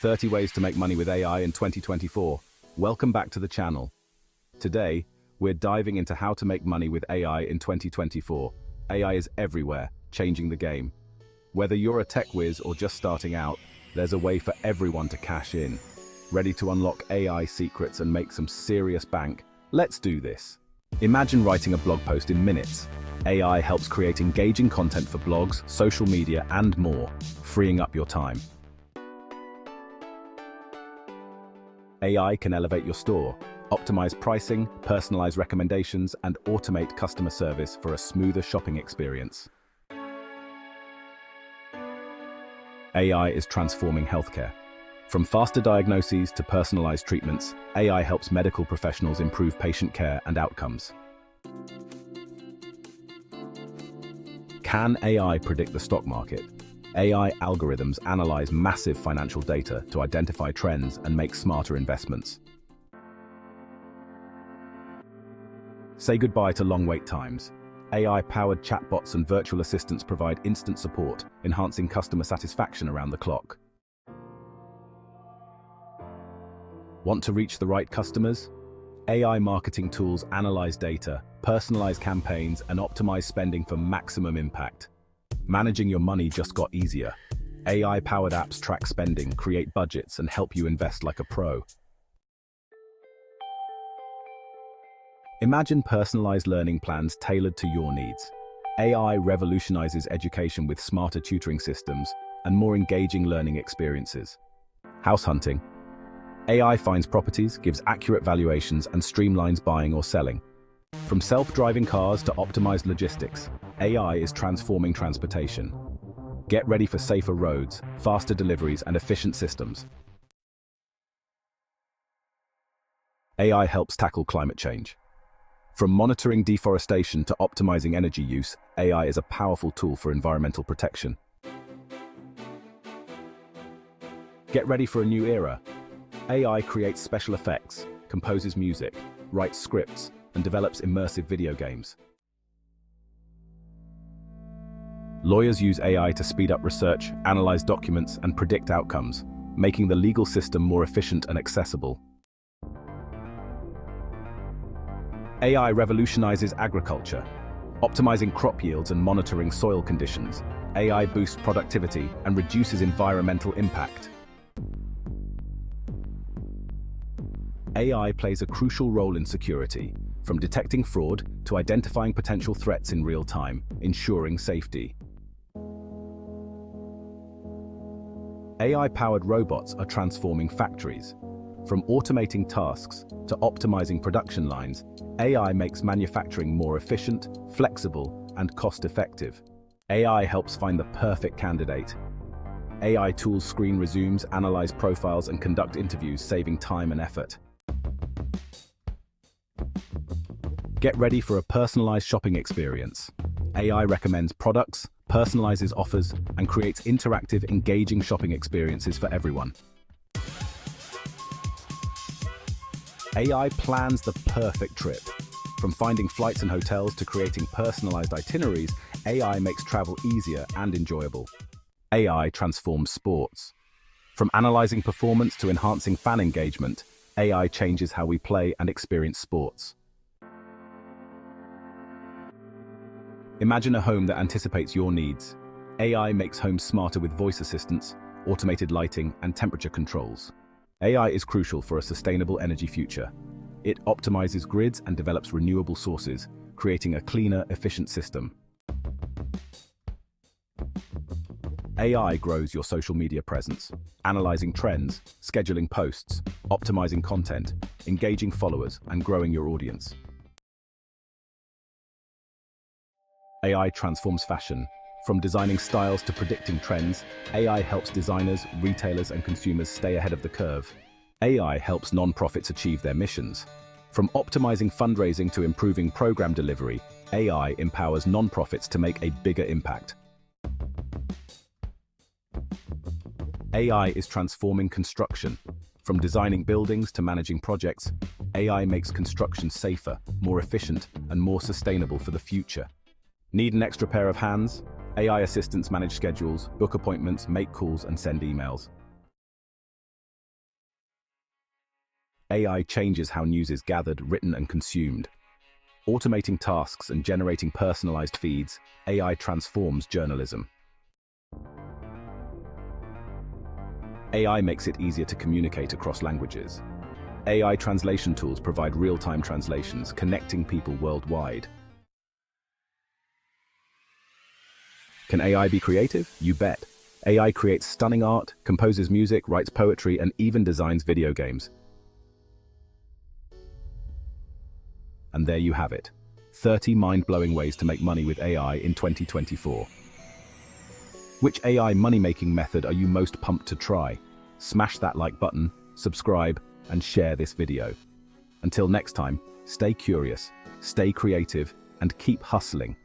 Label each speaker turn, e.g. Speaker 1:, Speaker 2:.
Speaker 1: 30 Ways to Make Money with AI in 2024. Welcome back to the channel. Today, we're diving into how to make money with AI in 2024. AI is everywhere, changing the game. Whether you're a tech whiz or just starting out, there's a way for everyone to cash in. Ready to unlock AI secrets and make some serious bank? Let's do this. Imagine writing a blog post in minutes. AI helps create engaging content for blogs, social media, and more, freeing up your time. AI can elevate your store, optimize pricing, personalize recommendations, and automate customer service for a smoother shopping experience. AI is transforming healthcare. From faster diagnoses to personalized treatments, AI helps medical professionals improve patient care and outcomes. Can AI predict the stock market? AI algorithms analyze massive financial data to identify trends and make smarter investments. Say goodbye to long wait times. AI-powered chatbots and virtual assistants provide instant support, enhancing customer satisfaction around the clock. Want to reach the right customers? AI marketing tools analyze data, personalize campaigns, and optimize spending for maximum impact. Managing your money just got easier. AI-powered apps track spending, create budgets, and help you invest like a pro. Imagine personalized learning plans tailored to your needs. AI revolutionizes education with smarter tutoring systems and more engaging learning experiences. House hunting. AI finds properties, gives accurate valuations, and streamlines buying or selling. From self-driving cars to optimized logistics, AI is transforming transportation. Get ready for safer roads, faster deliveries, and efficient systems. AI helps tackle climate change. From monitoring deforestation to optimizing energy use, AI is a powerful tool for environmental protection. Get ready for a new era. AI creates special effects, composes music, writes scripts, and develops immersive video games. Lawyers use AI to speed up research, analyze documents, and predict outcomes, making the legal system more efficient and accessible. AI revolutionizes agriculture, optimizing crop yields and monitoring soil conditions. AI boosts productivity and reduces environmental impact. AI plays a crucial role in security, from detecting fraud to identifying potential threats in real time, ensuring safety. AI-powered robots are transforming factories. From automating tasks to optimizing production lines, AI makes manufacturing more efficient, flexible, and cost-effective. AI helps find the perfect candidate. AI tools screen resumes, analyze profiles, and conduct interviews, saving time and effort. Get ready for a personalized shopping experience. AI recommends products, personalizes offers, and creates interactive, engaging shopping experiences for everyone. AI plans the perfect trip. From finding flights and hotels to creating personalized itineraries, AI makes travel easier and enjoyable. AI transforms sports. From analyzing performance to enhancing fan engagement, AI changes how we play and experience sports. Imagine a home that anticipates your needs. AI makes homes smarter with voice assistants, automated lighting, and temperature controls. AI is crucial for a sustainable energy future. It optimizes grids and develops renewable sources, creating a cleaner, efficient system. AI grows your social media presence, analyzing trends, scheduling posts, optimizing content, engaging followers, and growing your audience. AI transforms fashion. From designing styles to predicting trends, AI helps designers, retailers, and consumers stay ahead of the curve. AI helps nonprofits achieve their missions. From optimizing fundraising to improving program delivery, AI empowers nonprofits to make a bigger impact. AI is transforming construction. From designing buildings to managing projects, AI makes construction safer, more efficient, and more sustainable for the future. Need an extra pair of hands? AI assistants manage schedules, book appointments, make calls, and send emails. AI changes how news is gathered, written, and consumed. Automating tasks and generating personalized feeds, AI transforms journalism. AI makes it easier to communicate across languages. AI translation tools provide real-time translations, connecting people worldwide. Can AI be creative? You bet. AI creates stunning art, composes music, writes poetry, and even designs video games. And there you have it. 30 mind-blowing ways to make money with AI in 2024. Which AI money-making method are you most pumped to try? Smash that like button, subscribe, and share this video. Until next time, stay curious, stay creative, and keep hustling.